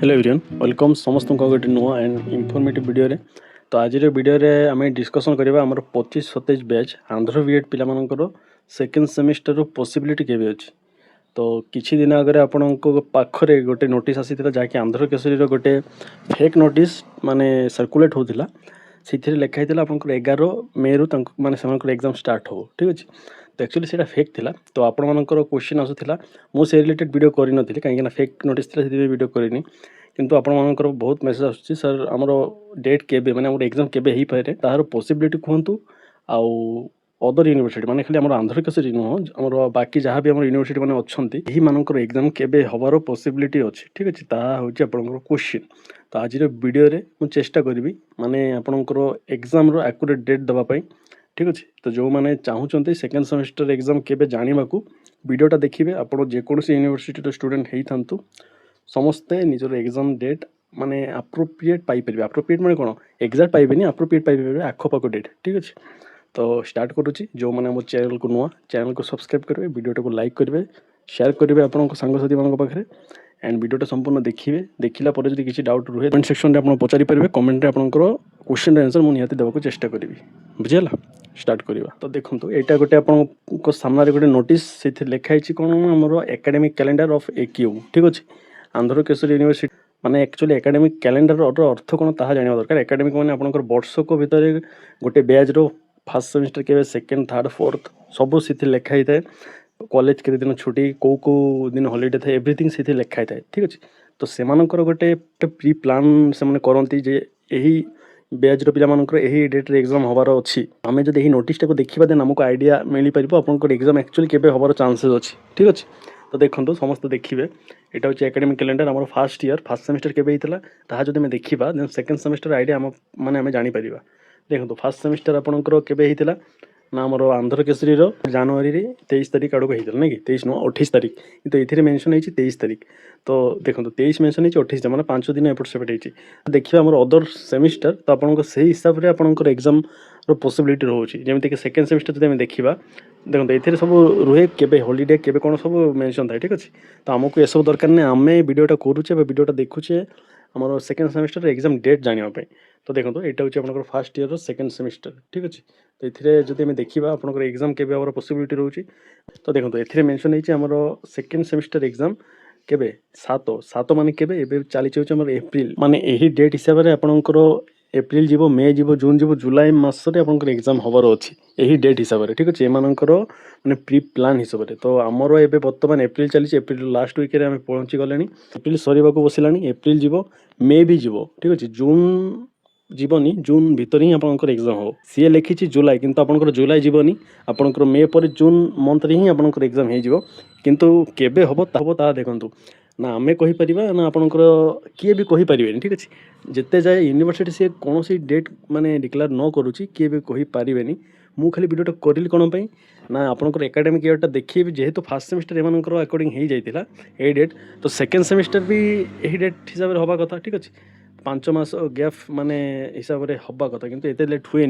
Hello everyone welcome समस्त गोटे नुआ एंड इनफॉर्मेटिव वीडियो रे। तो आज वीडियो रे आम डिस्कसन करबा हमर 25-27 बैच आंध्र बीएड पिला मानकर सेकेंड सेमिस्टर रो पॉसिबिलिटी केबे अछि। तो किछि दिन आगे आपनको पाखरे गोटे नोटिस आसीथिला जाकि आंध्र केसरी रो गोटे फेक नोटिस माने सर्कुलेट होतिला। सिथिरे लेखा हितला आपनको 11 मे रु माने सेमानकर एग्जाम स्टार्ट हो ठीक अछि। तो एक्चुअली सेटा फेक थिला। तो आपण मानकर क्वेश्चन आसुथिला मो से रिलेटेड वीडियो करि नथिले काहे ना फेक नोटिस थिला सेति वीडियो करिनी। किंतु आपण मानकर बहुत मेसेज आसुछि सर हमरो डेट केबे माने हमर एग्जाम केबे हेई पारे तार पॉसिबिलिटी कहंतु आउ अदर यूनिवर्सिटी माने खाली हमर आंध्र केसरी नुह हमर बाकी जहाँ भी हमर यूनिवर्सिटी माने अछंती एही मानकर एग्जाम केबे हबारो पॉसिबिलिटी अछि ठीक अछि। ता होछि आपनकर क्वेश्चन। तो आज वीडियो रे मु चेष्टा करबी माने आपनकर एग्जाम रो एक्यूरेट डेट दबा पई ठीक अछि। तो जो माने चाहूचंती सेकंड सेमेस्टर एग्जाम केबे जानिबाकू वीडियोटा देखिबे आपण जे कोनसी यूनिवर्सिटी रो स्टूडेंट हेई थांतु समस्ते निजर एग्जाम डेट माने अप्रोप्रिएट पाई परिबे। अप्रोप्रिएट माने कोन एग्जैक्ट पाइबेनी अप्रोप्रिएट पाई परिबे आखपाख डेट ठीक अछि। तो स्टार्ट करूची जो मैंने मो चैनल को नुआ चैनल को सब्सक्राइब करेंगे वीडियो को लाइक करेंगे शेयर करेंगे आपन सांगसाथी मान पाखे एंड वीडियो संपूर्ण देखिए देखला पर जब किसी डाउट रुहे कमेंट सेक्शन में आप पचारि पारे कमेंट आपंकर क्वेश्चन आंसर मुझे निहाती देवाक चेष्टा करी बुझीगला। स्टार्ट करवा तो देखो यहाँ गोटे आप सामने गोटे नोटिस से लिखाई कौन आमर एकेडमिक कैलेंडर ऑफ एक्यू ठीक अच्छे आंध्र केसरी यूनिवर्सिटी माने एक्चुअली एकेडमिक कैलेंडर अर्थ कौन ताहा जानिबा दरकार। एकेडमिक माने आपनकर वर्षक भितर गोटे बैच रो फर्स्ट सेमिस्टर के सेकेंड थर्ड फोर्थ सब से लिखा ही थाए कॉलेज के दिन छुट्टी कौ कौ दिन हॉलीडे थाए एवरीथिंग से लिखा ही थाए ठीक अच्छे। तो सेमानकर गोटे प्री प्लान से करती जे यही बैच रो पिला मानकर यही डेट रे एग्जाम हबार अछि। आमे जदि यही नोटिस टाको देखिबा देन हमको आइडिया मिली परिबो आपनकर एग्जाम एक्चुअली केबे हबार चांसेस अछि ठीक अच्छे। तो देखो समस्त देखिए यहाँ हूँ एकेडमिक कैलेंडर आम फर्स्ट ईयर फर्स्ट सेमिस्टर केबे होता ताहा जदि देखा देन सेकेंड सेमिस्टर आइडिया आम माने आमे जानि परिबा। देखो फर्स्ट सेमिस्टर आपनकर केबे होता ना आमर आंध्र केसरी जनवरी 23 तारिख आड़क होता ना कि 23 नुह 28 तारिख तो ये मेंशन है 23 तारिख। तो देखो 23 मेंशन है 28 माने 5 दिन एपट सेपट होती देखिए आम अदर सेमिस्टर तो आपको से हिसाब से आपंकर एग्जाम पॉसिबिलिटी रोचे जमीक कि सेकेंड सेमिस्टर जब देखा देखो ये सब रुहे केबे हॉलीडे केबे कौन सब मेंशन थाए ठीक अच्छे। तो आमको ये सब दरकार नहीं आम वीडियोटा करुचे वीडियोटा देखुचे आम सेकेंड सेमिस्टर एग्जाम डेट जानापी। तो देखो यहाँ हूँ आप फर्स्ट ईयर सेकेंड सेमिस्टर ठीक अच्छे। तो ये जब आम देखा आपंकर एग्जाम केबे हमारा पॉसिबिलिटी रोचे तो देखो ये मेंशन है सेकेंड सेमिस्टर एग्जाम केबे 7 माने केबे एबे चली एप्रिल माने यही डेट हिसाब से आपंकर एप्रिल जीव मे जीव जून जीव जुलाई मसरे आपंकर एग्जाम हबार अच्छी यही डेट हिसाब से ठीक अच्छे एमानकर माने प्री प्लान हिसाब से। तो आमर एबे बर्तमान एप्रिल चली एप्रिल लास्ट वीक रे आम पहुँची गले एप्रिल सरीबा को बसिलानी एप्रिल जीव मे भी जीव ठीक अच्छे जून जीवनी जून भितर ही आपंकर एग्जाम हो सी लिखी जुलाई किंतु आपंकर जुलाई जीवनी आपंकर मे पर जून मंथ रे ही आपंकर एग्जाम हो किंतु केबे हबो ता देखंतु ना आमे कहि परिबा ना आपंकर किए भी कहि परिबेनी ठीक अच्छे। जिते जाए यूनिवर्सिटी से कौन सी डेट माने डिक्लेयर न करुच्ची किए भी कहि पारिबेनी मु खाली वीडियोटा करिली कोन पई ना आपंकर एकेडमिक इयरटा देखिए भी जेहेतु फर्स्ट सेमिस्टर एमानकर अकॉर्डिंग हो जाइतिला ए डेट तो सेकेंड सेमिस्टर भी यही डेट हिसाब से हवा कथा ठीक अच्छे 5 मास गैप माने हिसाब से हवा कथा किंतु एते लेट हुए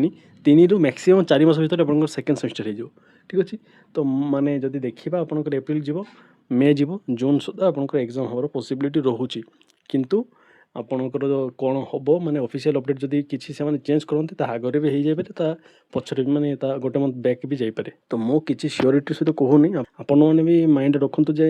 3 रु मैक्सिमम 4 मास भीतर आपंकर सेकेंड सेमिस्टर हो ठीक अच्छे। तो माने जदि देखिबा आपंकर एप्रिल जीव मे जीव जून सुधा आपंकर एग्जाम हबार पॉसिबिलिटी रोचे किंतु आपंकर कौन हम माने ऑफिशियल अपडेट जदि किसी से चेंज करते ता आगे भी हो जाए ता पछरे माने ता गोटे मंथ बैक भी जापे। तो मो किसी सियोरिटी सहित कहूनी आपण मैंने भी माइंड रखु जे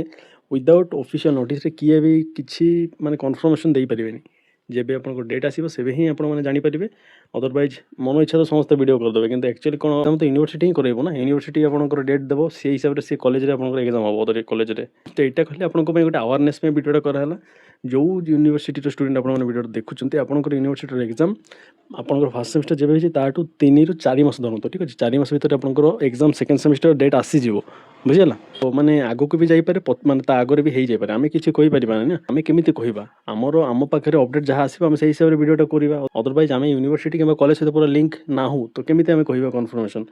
विदाउट ऑफिशियल नोटिस किए भी किसी माने कन्फर्मेशन दे पारे जेबे आपन डेट आसो से ही आपने जानीपारे अदरवाइज मन इच्छा तो समस्त वीडियो करदे कि एक्चुअली कौन तो यूनिवर्सिटी ही करेबो ना यूनिवर्सिटी आपंकर डेट देव से हिसाब से कॉलेज एग्जाम हम अदर कॉलेज तो यहाँ कहले आप गोटे अवेयरनेस में वीडियोटा कराला जो यूनिवर्सिटी स्टूडेंट आपने वीडियो देखुं आपंकर यूनिवर्सिटी एग्जाम आपंकर फर्स्ट सेमिस्टर जब होती 3 रु 4 मास धरत ठीक अच्छे 4 मास भर आपंकर एग्जाम सेकेंड सेमिस्टर डेट आसीज बुझीगला। तो माने आगो को भी जापे माने आगे भी हो जापे आम किसी कहीपर ना आम केमी कहवा आमर आम पाखे अपडेट जहाँ आसो आम से हिसाब से वीडियोटा करवा अदरवाइज आम यूनिवर्सिटी कि कॉलेज सहित पूरा लिंक ना हो तो केमी आम कह कन्फर्मेशन।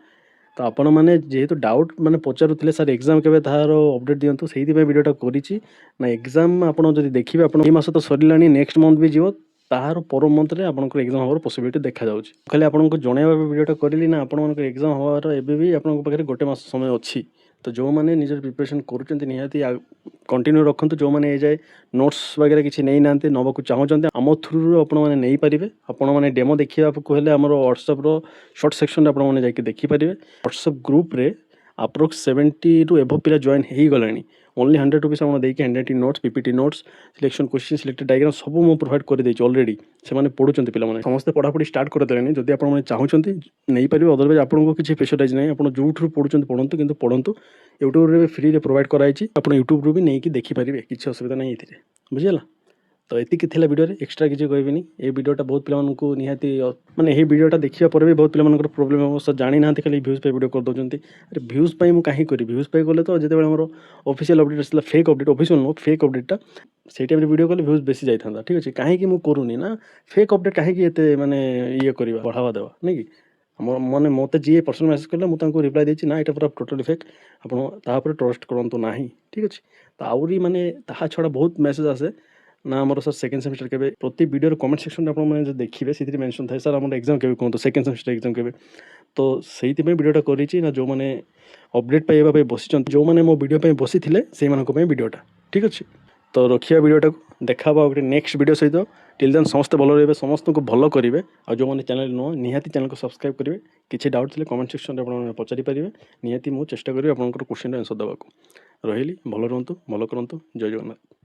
तो आपण मैंने जेहेतु डाउट माने पचारुले सर एग्जाम के तार अपडेट दिंतु से वीडियोटा करी ना एग्जाम आपड़ जब देखिए आप मास तो सरला नेक्स्ट मंथ भी जीव तार पर मंथ रे आपंकर एग्जाम हबार पॉसिबिलिटी देखा जाउछि। खाली आपको जनइबा वीडियोटा करली ना आपण एग्जाम हबार एबे भी आपन पाखे गोटे मास समय अच्छी तो जो मैंने निजर प्रिपरेशन करुँच निहाती कंटिन्यू रखु जो मैंने ए जाए नोट्स वगैरह किसी नहीं ना नवाक चाहते आम थ्रु आपने पारे आपने डेमो देखा हेल्ले आम व्हाट्सएप शॉर्ट सेक्शन आपने जाकि देखिपारे व्हाट्सएप ग्रुप रे अप्रोक्स 70 रु एभव पिला जॉइन हो गलानी ओनली 100 रुपीस आप देखिए handwriting notes PPT notes selection question selected diagram सब मुझे प्रोवाइड कर देती ऑलरेडी से पढ़ुं पे समस्त पढ़ापढ़ी स्टार्ट करदे जदि आप चाहते नहीं पारे अदरवाइज आपको किसी प्रेशराइज नहीं आप जो पढ़ुं पढ़ु किंतु पढ़ु यूट्यूब फ्री प्रोवाइड कराई आप यूट्यूब भी नहीं देखिपारे किसी असुविधा नहीं ये बुझीगला तो ये वीडियो एक्सट्रा किसी कहबी ये वीडियोटा बहुत पिला निहाती माने ये वीडियोटा देखा पर भी बहुत पिला प्रोब्लेम हम सर जानी ना खाली भ्यूज पे वीडियो कर दौरान अरे भ्यूज पे मुझे कहीं करी भ्यूज पे गले तो जो आम ऑफिशियल अपडेट आसला fake update official no fake अपडेटा से टाइम वीडियो कले भ्यूज बेसी जाता ठीक अच्छे कहीं मुझे करूनी ना फेक अपडेट कहीं माने ये करवा बढ़ावा देवा नहीं कि मैंने मत जी पर्सनल मेसेज कले मुझे रिप्लाई देती ना यहाँ पूरा टोटली फेक आप ट्रस्ट करूँ ना ठीक अच्छे तो आहरी माने ता छड़ा बहुत मेसेज आसे ना आम सर सेकेंड सेमिस्टर के प्रति वीडियो कमेंट सेक्शन में आपने देखिए से मेंशन थाए सर आम एग्जाम के कहते सेकेंड सेमिस्टर एग्जाम के तो से वीडियोटा करी ना जो मैंने अपडेट पाइबा बसी जो मैंने मो वीडियो बसी से वीडियोटा ठीक अच्छे तो रखिया वीडियोटा देखा गोटे नेक्स्ट वीडियो सहित टिल देन समस्त भल रही समस्त को भल करेंगे और जो मैंने चैनल नुह निहाती चैनल को सब्सक्राइब करेंगे किसी डाउट थे कमेंट सेक्शन में पचारि पारे निहाती मुझे चेष्टा करी आपंकर क्वेश्चन आंसर देवाक रही भल रुहतु भल करूँ जय जगन्नाथ।